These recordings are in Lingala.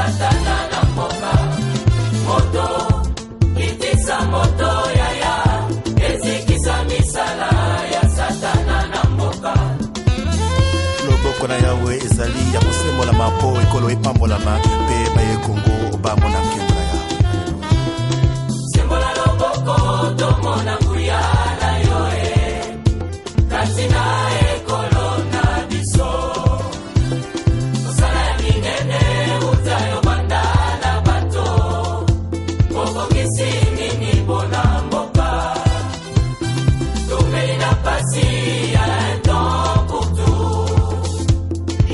satana na mboka moto itisa moto yaya ezikisa misala ya satana na mboka loboko na yawe ezali ya kosembola mapo ekolo epambolama mpe baye kongo bamona nkembo na yawe sembola loboko tomona nguya na yoe kasi na ekolo na biso osala ya minene utayo banda na bato kokokisi nini bona mboka tumeli na pasi ya temps pour tout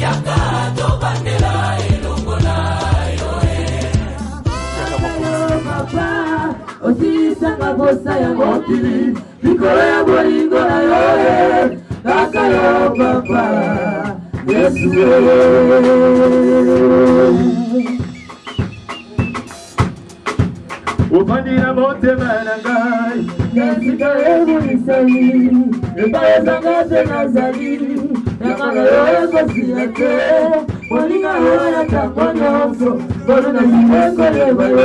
yaka tobandela elongo na yoe papa osisanga posa ya mokili likolo ya bolingo na yoe kaka yo papa yesu ofandila motema na ngai nasika ebulisali ebayezanga te nazali yakana yo ekosia te molinga yo ya ntango nyonso bolo nasika ekoyeba yo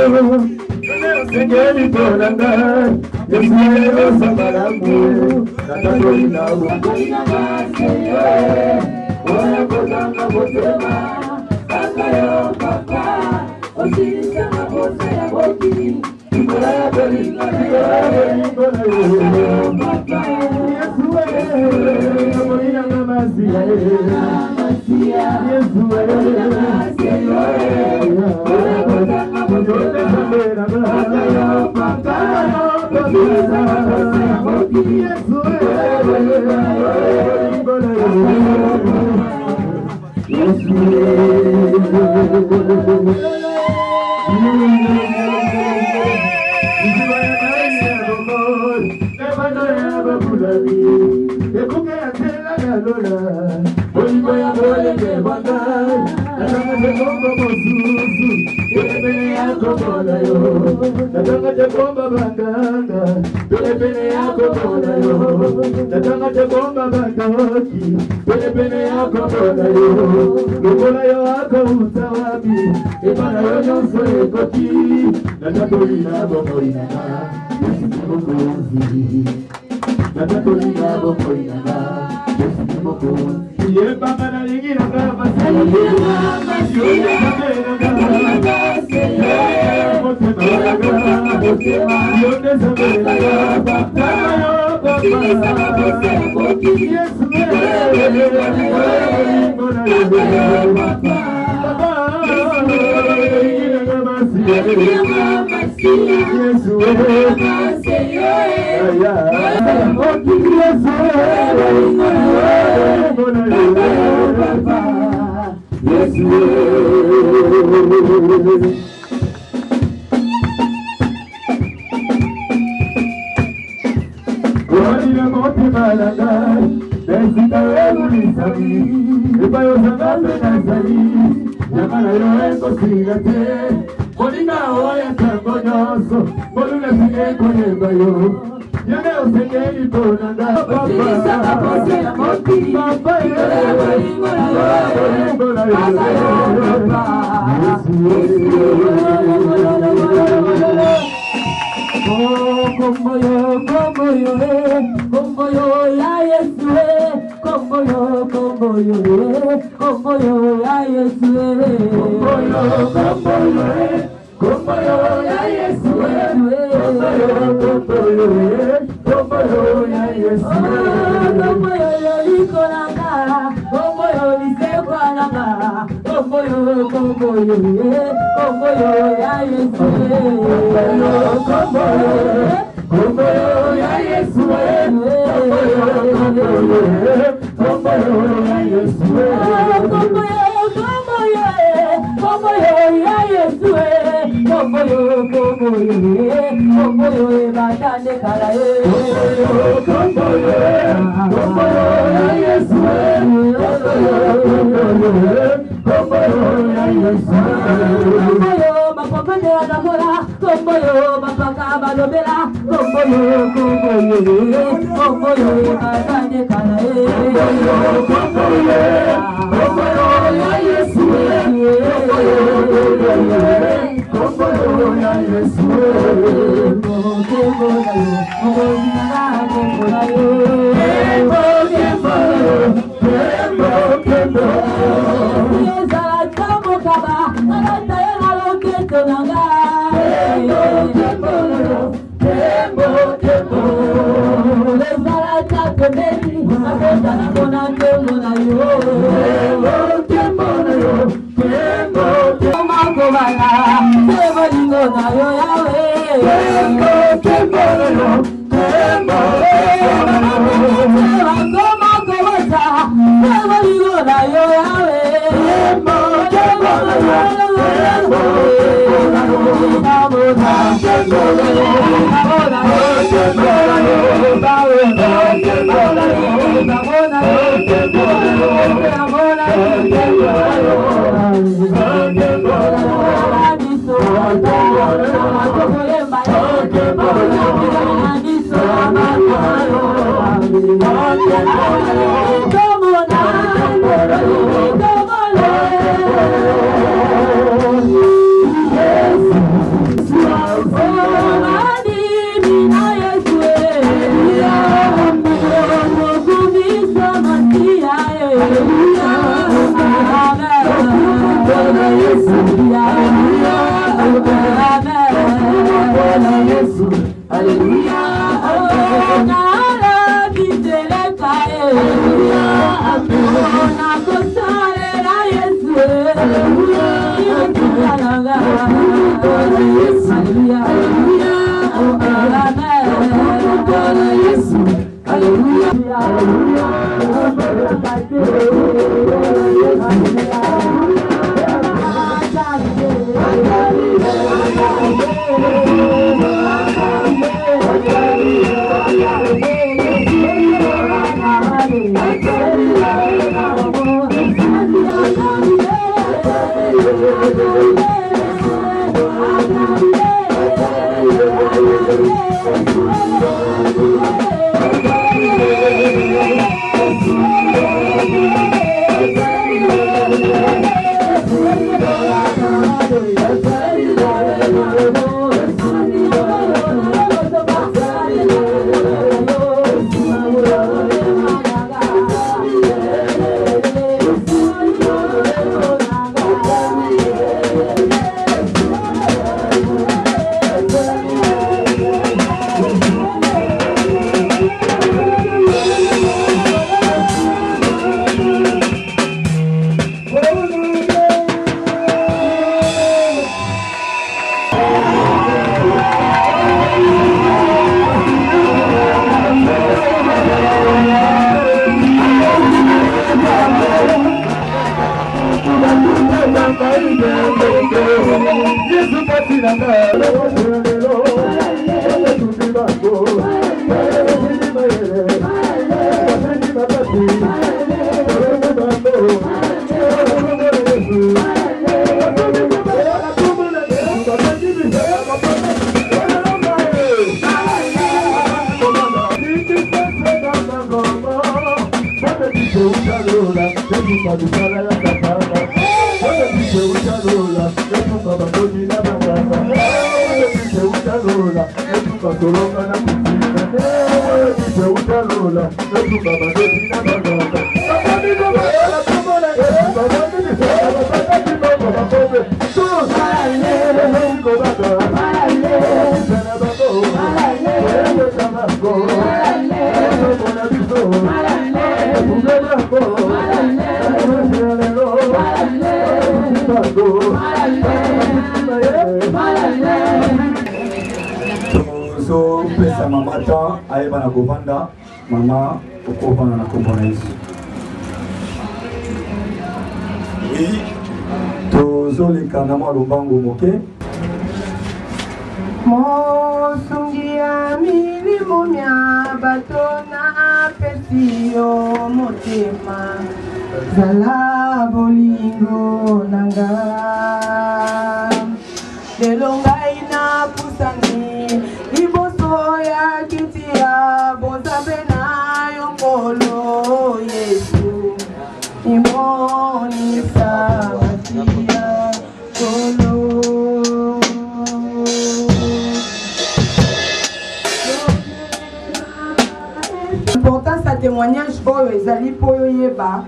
osengeli mpona ngai yesu osambalamu natatolinawo akolinangaseyo oya kozanga motema kaka yo papa osilisanga posa ya mokili likolo ya bolingo na yo papa olinanga masiya yesu olinangaseyo oya kozanga motema kaka yo papa osilisanga posa ya mokili likolo ya bolingo na yo yesu olingo ya bolenge bangai natanga tekomba mosusu tolepene ya komona yo natanga tekomba banganga tolepene ya komona yo natanga tekomba bandoki tolepene ya komona yo lokola yo akouta wapi ebana yo nyonso ekoki natatolina bomoinanga esiki mokonzi natatolina bomoinanga esiki mokonzi yebanga nalingi nanga Yes, So pesa mamata aeba na govanda mama ukopana na kombo na Yesu. Oui, tozoleka na mwa lubango moke. Mosungi ya milimo mya bato na pesi yo motema zala bolingo nanga lelo ngai na pusani liboso ya kiti ya bonzabe na yo nkolo Yesu imonisa matia kolo témoignage oyo ezali po yo yeba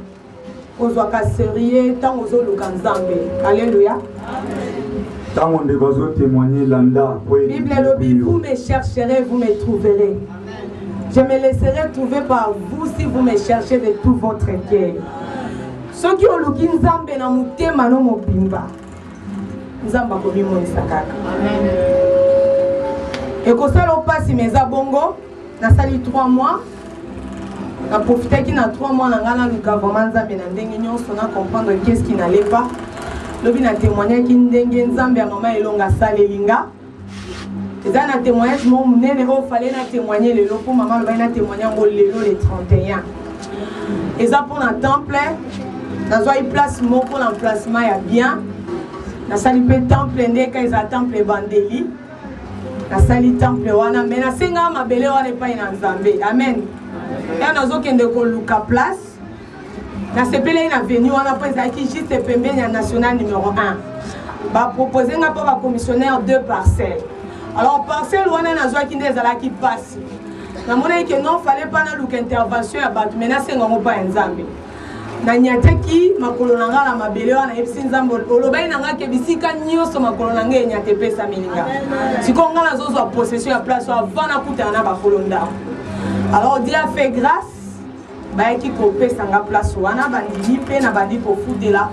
kozwaka sérieux tant ozoluka Nzambe. Alléluia. Bible elobi, vous me chercherez, vous me trouverez. Je me laisserai trouver par vous si vous me cherchez de tout votre cœur. Ceux qui ont oluki Nzambe na mutema no mobimba, Nzambe akobimonisa kaka. Ekosala opasi meza bongo, nasali 3 mois. Na profité qui na 3 mois na ngana luka vraiment Nzambe na ndenge nyonso na comprendre qu'est-ce qui n'allait pas. Lobi na témoigner ki ndenge Nzambe ya mama elonga salelinga. Eza na témoignage mo munene o fallait na témoigner le lopo maman lobi na témoigner ngo lelo le 31. Eza pour na temple na zwa place moko l'emplacement ya bien. Na sali pe temple ndeka eza temple bandeli. Na sali temple wana mais na senga mabele wana pa ina Nzambe. Amen. Et on a zo kende ko luka place. Na sepele na venu wana po ezaki juste pembeni ya national numéro 1. Ba proposer nga pa ba commissionnaire 2 parcelles. Alors parcelle wana na zo ki ndezala ki passe. Na mona que non fallait pas na luka intervention ya bat mais na senga ngo pa Nzambe. Na nyateki makolo na ngala mabele wana epsi Nzambe olobai na ngake bisika nyoso makolo na nge nyate pesa milinga. Siko ngala zo zo possession ya place avant na kuta na ba kolonda. Alors Dieu a fait grâce. Qui copie sanga place wana bandi pe na bandi pour foutre là.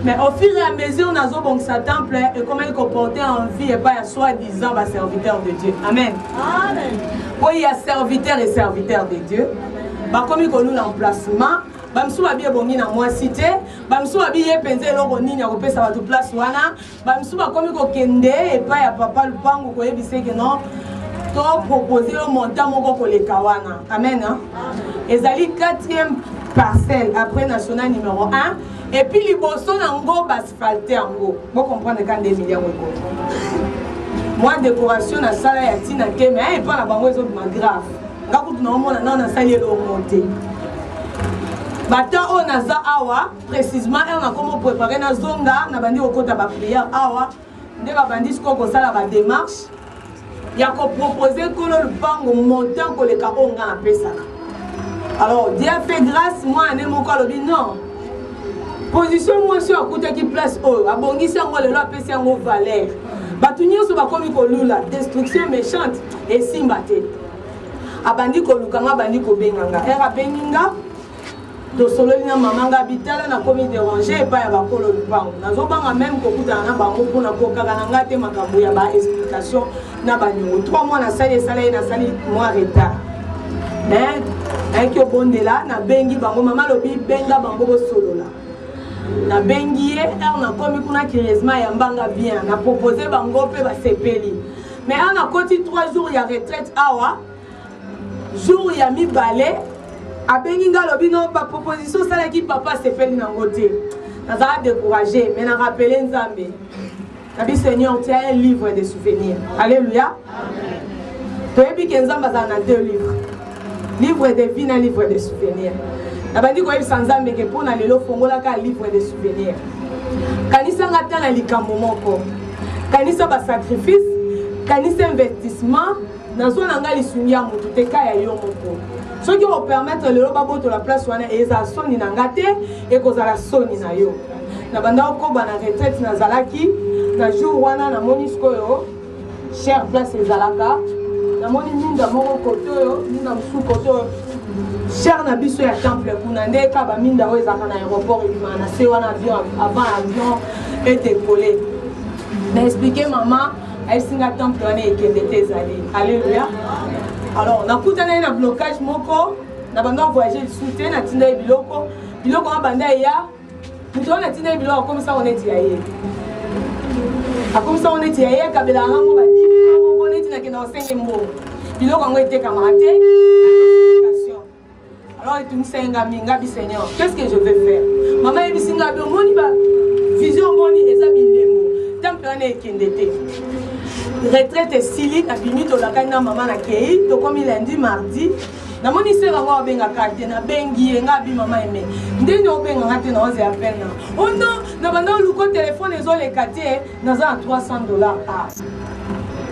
Mais au fur et à mesure on a zo bon sa temple et comment il comportait en vie et pas à soi-disant ba serviteur de Dieu. Amen. Amen. Oui, il y a serviteur et serviteur de Dieu. Ba comme il nous l'emplacement, ba msu ba bien bongi na moi cité, ba msu ba bien penze loko nini ya kopesa ba tout place wana, ba msu ba comme ko kende et pas ya papa lupango ko yebise que non. Donc proposer le montant moko ko le kawana. Amen. Hein? Ezali 4e parcelle après national numéro 1 et puis liboso nango basphalté ango. Vous comprenez quand 2 millions ko. Moi décoration na sala ya tina ke mais pas na bango ezo grave. Ngakutu na omona na sala le monter. Bata on naza awa précisément on a comment préparer na zonga na bandi okota ba prière awa nde ba bandi ko sala ba démarche. Il y a proposé que le banque montant que les carons ont appelé ça. Alors, Dieu a fait grâce, moi, je n'ai non. Position, moi, sur un côté qui place haut. A bongi, c'est un rôle, le appel, c'est un mot valeur. Batunio, c'est pas comme il la destruction méchante et simbate. A bandi ko lukanga, bandi ko benganga. Era benginga, to solo na mamanga bitala na komi déranger et pas ya bakolo lupango. Nazo banga même ko kuta na bango pona ko kaka na ngate makambo ya ba explication na banyo. 3 mois na sali moi retard. Mais avec yo bonde là na bengi bango mama lobi benga bango bo solo là. Na bengi na komi kuna curieusement ya mbanga bien na proposer bango pe ba sepeli. Mais on a côté 3 jours ya retraite awa. Jour ya mi balé a benginga lobino ba proposition sala ki papa se fait na ngote. Nazara découragé mais na rappeler Nzambe. Nabi Seigneur tu as un livre de souvenirs. Alléluia. Amen. Tu es bien Nzamba za na 2 livres. Livre de vie na livre de souvenirs. Na bandi ko yebisa Nzambe ke pona lelo fongola ka livre de souvenirs. Kanisa ngata na likambo moko. Kanisa ba sacrifice, kanisa investissement, nazo na ngali sungia mutu te ka ya yo moko. Ce qui va permettre le robot de la place wana eza soni na ngate et kozala soni na yo. Na banda ko bana retraite na zalaki na jour wana na monisko yo cher place ezalaka na moni minda moko koto yo minda msu koto cher na biso ya temple kuna ndeka ba minda o ezaka na aéroport et na se wana avion avant avion et décoller. Na expliquer maman elle singa temple wana ekende te ezali. Alléluia. Alors, on a un blocage moko, on a voyagé le soutien, on a tiré biloko, biloko on a bandé ya, nous on a tiré biloko comme ça on est tiré. Comme ça on est tiré, kabela on va dire, on est tiré dans 5 mots. Biloko on a été camarade. Alors il me dit Ngabi Seigneur, qu'est-ce que je vais faire? Maman il me dit Ngabi moni ba vision moni ezabilimo. Temple on est kindete. Retraite sili na bimi to la kana maman na kei to comme lundi mardi na moni se bango benga carte na bengi ngabi maman aimé ndeni obenga ngate na oze appel na oh non na banda luko téléphone ezo le kate na za $300 ah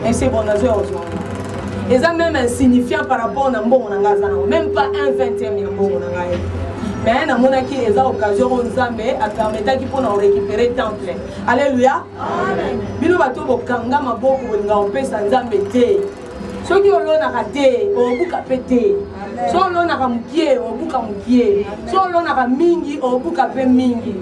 et c'est bon na zo ozo Et ça même insignifiant par rapport à Mbongo Nangazana. Même pas un 20e de Mbongo Nangaye. Mais na monaki eza occasion Nzambe a permettre pour nous récupérer temple. Alléluia. Amen. Bino bato bokanga maboko nga opesa Nzambe te. Soki olona kate obuka pete. So olona ka mukie obuka mukie. So olona ka mingi obuka pe mingi.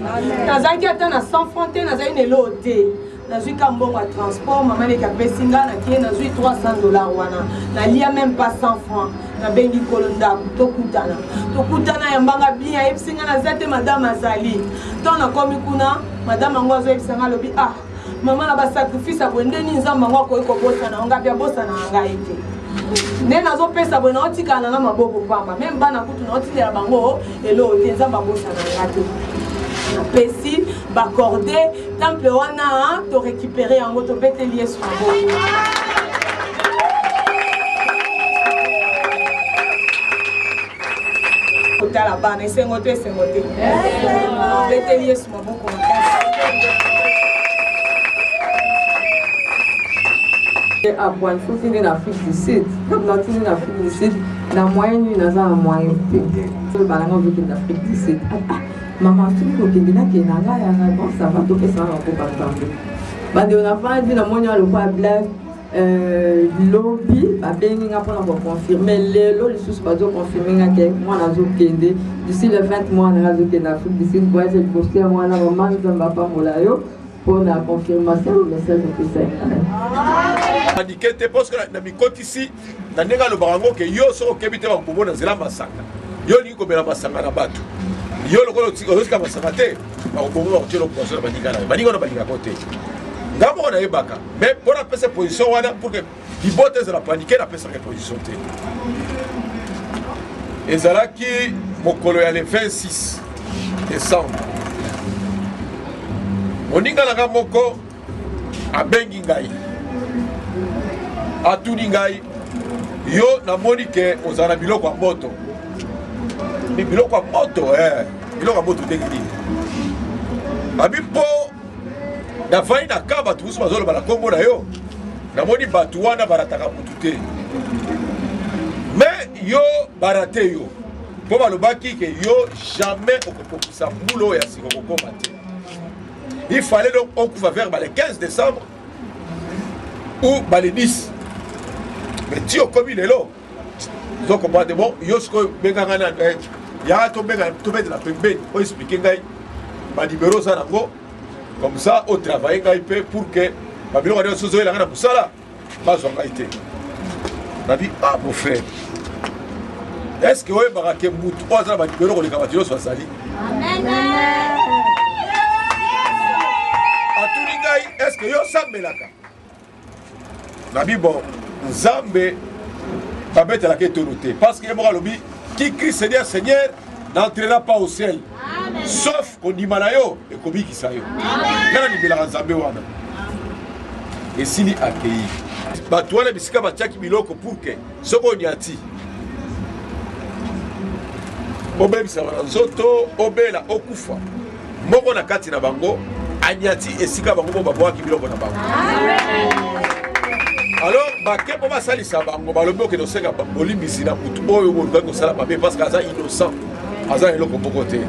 Nazaki ata na 100 francs te nazaki nelo te. Nazui kambongo à transport maman les kapesinga na kie nazui $300 wana. Na lia même pas 100 francs. Na bengi kolonda tokutana ya mbanga bien ebisinga na zate madame azali tona komi kuna madame angwazo ebisanga lobi ah mama na ba sacrifice abwendeni nzamba ngwako eko bosa na ngapi bosa na ngai te ne nazo pesa bwana otikana na maboko pamba même bana kutu na otindela bango elo te nzamba bosa na ngate na pesi baccorder temple wana to récupérer yango to beteli Yesu maboko. La bana et c'est ngoté beteli Yesu maboko à point faut finir en Afrique du Sud comme dans tout l'Afrique du Sud la moyenne une dans la moyenne le balango veut que l'Afrique du Sud maman tout le qui là qui nanga ya bon ça va tout ça on peut pas attendre bande on a pas dit la moyenne le pas blague lobby babengi nga pona confirmer lelo lisusu bazo confirmer nga ke moi nazo kende d'ici le 20 mois nazo kende Afrique du Sud pour être posté moi na maman nzamba pa molayo pour la confirmation du message de Christ. Indiqué parce que na mikoti ici na nenga lo barango ke yo so kebite ba kubona zela masaka yo ni ko bela masaka na batu yo lo ko tsika masaka te ba ko ba tshelo ko so ba dingana ba dingana ba dinga kote d'abord on a eu baka mais pour la cette position pour que l'hypothèse de la paniquer la cette position et ça qui mon colonel le 26 décembre moninga na moko a bengi ngai a tuni ngai yo na monike ozana biloko ya moto ni biloko ya moto biloko ya moto ndenge abi po na fai na kaba tuusu mazolo bala kombo na yo na moni batu wana barataka mutu te mais yo barate yo po balobaki ke yo jamais okokokisa mbulo ya siko kokoma te il fallait donc on couvre vers le 15 décembre ou le 10 mais tu comme il est là donc on va de bon yo ce que benganga na ya to benga to mettre la pembe pour expliquer ngai ba numéro ça nango. Comme ça, au travail, pour que ma bilan de choses la pour ça là, pas en été. On a dit ah mon frère, est-ce que vous avez baraqué moutou trois ans de bureau les camarades soit sali? Amen. À tout les gars, est-ce que yo sambe là? On a dit bon, Zambé va mettre la quête notée parce qu'il y a un lobby qui crie Seigneur, Seigneur, n'entrera pas au ciel. Amen. Sauf qu'on dit malayo et qu'on dit qui ça yo. Quand on dit la Zambé wana. Et s'il est accueilli, bah toi les bisika bah tchaki biloko pour que ce qu'on y a ti. Obe bisaba nzoto, obe la okufa. Moko na kati na bango, anyati esika bango babwa ki biloko na bango. Alors, baké pour ma sali ça bango, bah le bloc est dans ce cas bolimbisi na kutu oyo bolga ko sala babé parce qu'aza innocent. Aza eloko bokote.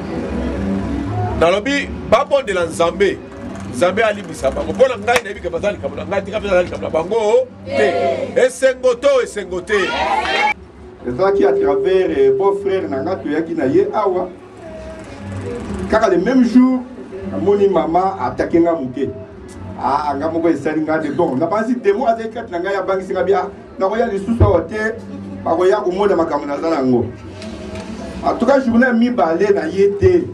Dans le but, pas bon de la Zambé. Zambé a libisa bango. Bon ngai na bika bazali kabula ngai tika bazali kabula bango. Esengoto esengote. C'est qui à travers beau frère nanga tuyaki na ye awa. Kaka le même jour, moni maman attaqué nga muke. Ah nga moko esali nga de bon. Na pas si démo avec kat nanga ya bangi singa bia. Na ko ya lisusu wote. Ba ko ya ko moda makambo na zala ngo. En tout cas, journée mi balé na yété.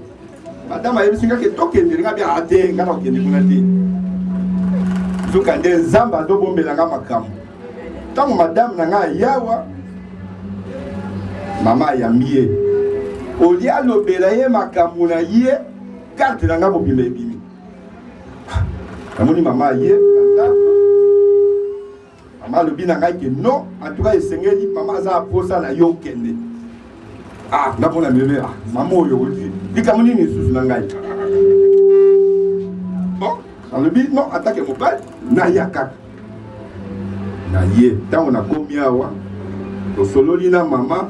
Madame a yebisinga ke tokende nga bia ate nga na okende kuna te. Zokande zamba do bombela nga makambo. Tango madame na nga yawa mama ya miye. Oli alobela ye makambo na ye carte na nga mobimba ebimi. Namoni mama ye mama lobi na nga ke non, en tout cas esengeli mama za posa na yo kende. Ah, ndapona mebe ah, maman yo odi. Bikamoni ni susu na ngai. Bon, dans le but non, attaque mon père, na yaka. Na ye, tant on a komi awa. tosololi na mama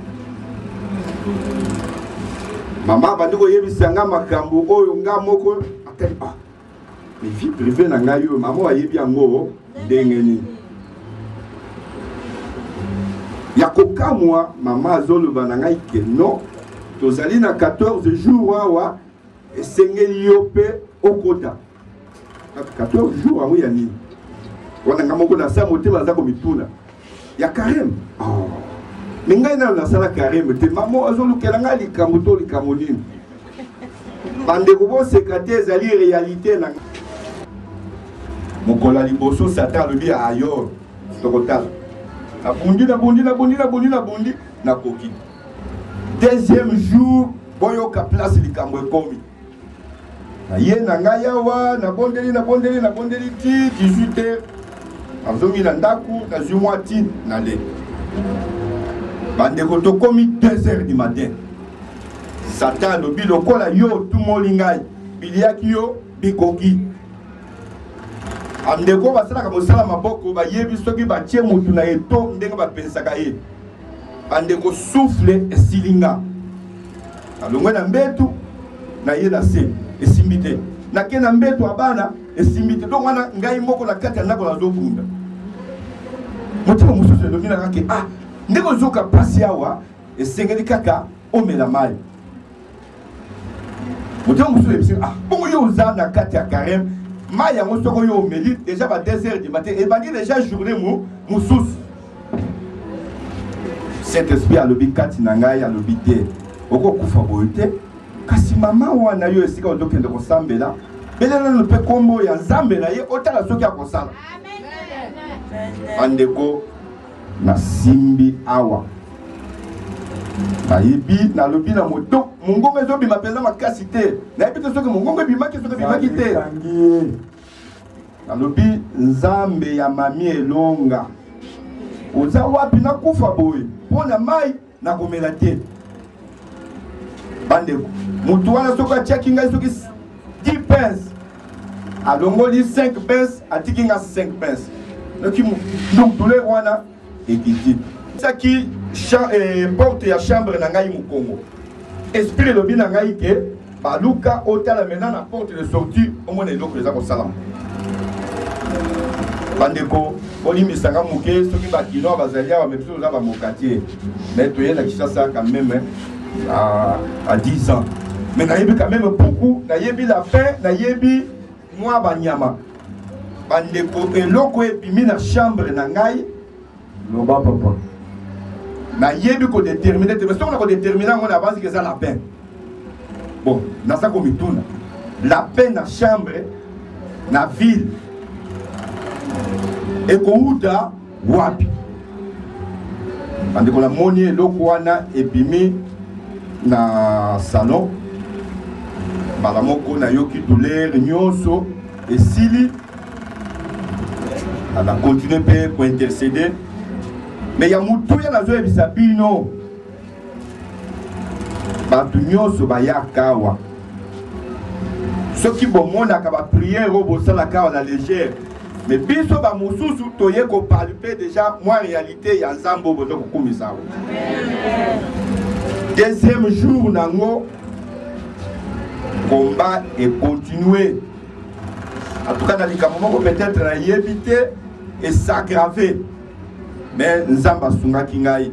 mama bandi koyebisa nga makambo oyo nga moko atali mais vie privée na ngai oyo mama ayebi yango ndenge nini ya kokamwa mama azoloba na ngai ke non tozali na 14 jours awa esengeli yo mpe okota 14 jours yango ya nini wana nga moko nasa motema aza komituna ya kareme me ngai nano nasala kareme te mama azolukela ngai likambo to likambo nini bandeko boseka te ezali réalité na mokolo ya liboso satan alobi ayor tokotala nabundi nakoki deuxième jour boyoka place likambo ekomi naye na ngai awa nabondeli ti 18 heures nazongi na ndaku nazwi mwa ti nale bandeko tokomi 2 heures du matin satan alobi lokola yo tumoli ngai biliaki yo bikoki andeko basalaka mosala maboko bayebi soki batie mutu na eto ndenge bapesaka ye bandeko souffle esilinga alongwe na mbetu na ye na se esimbi te nake na mbetu abana esimbi te donc wana ngai moko na kati ya ndako nazobunda motima mosusu elobi na kake ndenge ozoka pasi awa esengeli kaka omela mai motima mosusu ebisi bongo yo oza na kati ya kareme mai yango soko yo omeli déjà ba 2 heures du matin ebandi déjà journée mosusu Saint-Esprit alobi kati na ngai alobi te okokufa boye te kasi mama wana yo esika ozokende kosambela belela no mpe kombo ya nzambe na ye otala soki akosala bandeko nasimbi awa nayebi nalobi na moto mongongo ezobima mpenza makasi te nayebi te soki mongongo ebimaki soki ebimaki te nalobi nzambe ya mami elonga oza wapi nakufa boye mpo na mai nakomela te bandeko motu wana soki atiaki ngai soki 10 pence alongoli 5 pence atiki nga 5 pence donc douleur wana ekiti saki porte ya chambre na ngai mokongo esprit elobi na ngai ke baluka otala maintenant na porte de sortie omona eloko eza kosalama bandeko olimisanga moke soki bakino bazali awa me biso oza bamokatier mais toyela Kinshasa quand même à 10 ans mais nayebi quand même beaucoup nayebi la pain nayebi mwa banyama bandeko eloko ebimi na chambre na ngai loba papa nayebi kodétermine te mais soki na kodétermine yango na basi eza la pain bon naza komituna la pain na chambre na ville ekouta wapi bandeko namoni eloko wana ebimi na salon mbala moko nayoki douleur nyonso esili ana continue mpe kointercede me ya motuya nazoyebisa bino bato nyonso bayaka awa soki bomonaka bapriere oyo bosalaka awa na légère mais biso bamosusu toye kopalpe déjà mwa réalité ya nzambe oyo boza kokumisa awa deuxième jour nango combat et continuer en tout cas na likambo moko peut-être nayebi te et s'aggraver mais nzambe asungaki ngai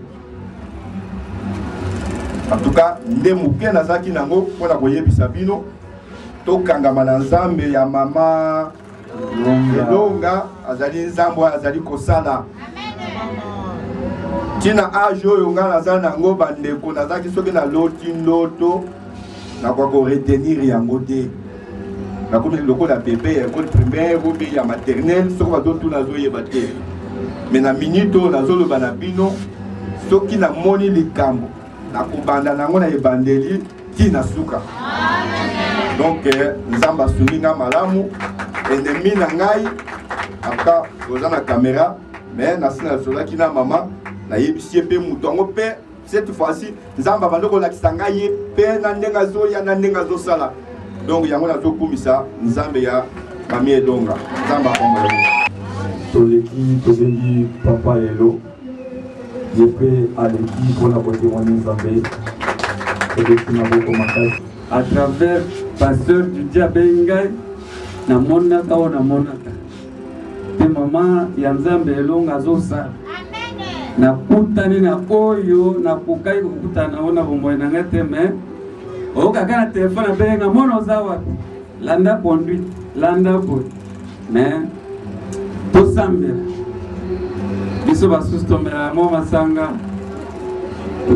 en tout cas nde moke nazalaki nango mpona koyebisa bino tokangama na nzambe ya mama elonga azali nzambe azali kosala tina age oyo nga naza nango bandeko nazalaki soki naloti ndoto nakoka koretenir yango te nakomi lokola bebe ya école primaire obe ya maternelle soki bazotuna nazoyeba te me na minute oyo nazoloba na bino soki namoni likambo nakobanda nango na ebandeli tina suka donc nzambe asungi nga malamu ennemi na ngai aka oza na caméra mais nasi nazolaki na mama nayebisi ye mpe moto yango mpe cette fois-ci nzambe abandi kolakisa ngai ye mpe na ndenge azoya na ndenge azosala donc yango nazokumisa nzambe ya mami elonga nzambe akombola toleki tobengi papa lelo Je peux aller qui pour la témoigner Zambé et depuis ma beaucoup makasi. À travers pasteur du Diabengai, na monaka o na monaka. Te mama ya Nzambe elonga zosa. Na kutani na oyo na kukai kukutana ona bomboy na ngeteme. O kaka na telefone benga mono zawa. Landa conduite, landa boy. Mais to sambela. Biso basustombela mo masanga.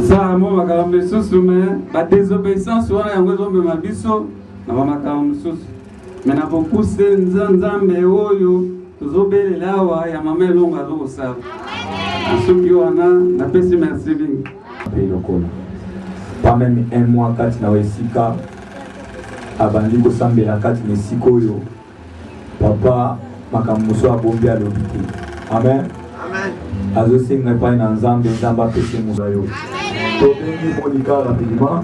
Ça mo makambe susu me ba désobéissance wana yango zombe mabiso na makambe susu. Mais na beaucoup Nzambe oyo tozobelela wa ya mama elonga zo sa. Soki wana na pesi merci bingi. Pas même un mois kati na wesika abandi ko sambela kati mesiko oyo. Papa makambo so abombi alobiki. Amen. Amen. Azo singa pa na Nzambe Nzamba pesi muzayo. Tobengi Monica rapidement.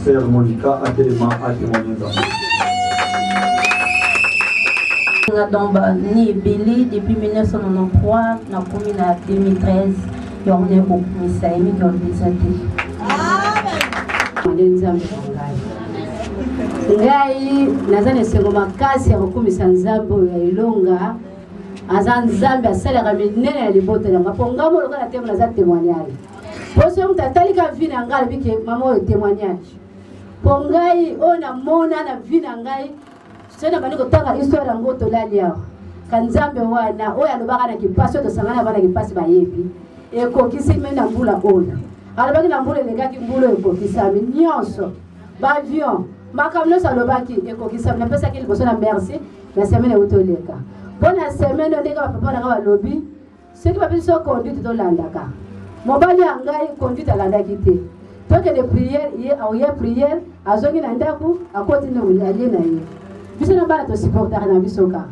Sœur Monica a tellement à témoigner Nzambe. Ni Billy depuis 1993 na commune à 2013 on est au commissaire qui ont présenté. Ngai nazane sengoma kasi ya komisa Nzambe ya Ilonga azan Nzambe asalaka minene ya libota na ngaponga mo lokola temo na za témoignage. Poso mtatali ka vina ngai bike mama o témoignage. Pongai ona mona na vina ngai sena bani kotanga histoire yango tolali awa kanzambe wana oyo alobaka na kipasi oyo tosangana bana kipasi bayebi ekokisi me na mbula oyo alobaki na mbula elekaki mbula oyo ekokisami nyonso baavion makambo nyonso alobaki ekokisami napesaki liboso na merci na semaine euti oleka mpo na semaine ndenge bapapa nanga balobi soki babiso conduite tolandaka mobali ya ngai conduite alandaki te tokende priere ye aoye priere azongi na ndako akoti nde alie na ye biso na bana to supporter na biso ka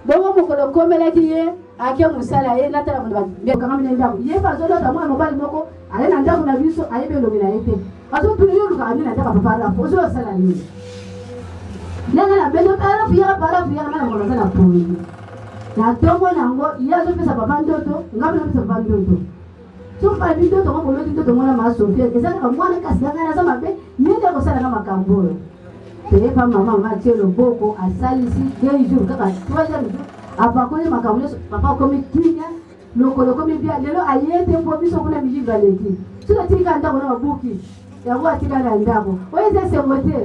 bongo mokolo komelaki ye ake musala ye natala mundu ba kama ndako ye ba zo lota mwana mobali moko ale na ndako na biso ayebe lobi na yete azo pili yo luka amina ndaka papa la pozo sala ni nanga na bendo para fiya na mwana mwana na poli na tongo nango ya zo pesa papa ndoto ngabe na pesa papa ndoto so pa bindo to ngolo ndoto mwana ma Sofia ezaka mwana kasi ngana za mabe yende ko sala na makambo Pepa mama Mathieu Loboko a salisi 2 jours kaka 3 jours apakole makambo papa komi kinya lokolo komi bia lelo ayete po biso kuna bijinga leki sura tika ndako na mabuki yango atika na ndako oyo ze semote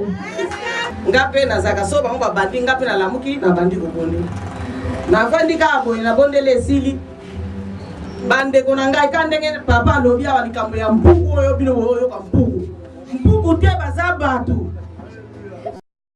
ngape na zaka so bango babandi ngape na lamuki na bandi kobondi na vandika aboye na bondele sili bande kona ngai kandenge papa lobi awalikambo ya mpuku oyo bino oyo ka mpuku te baza batu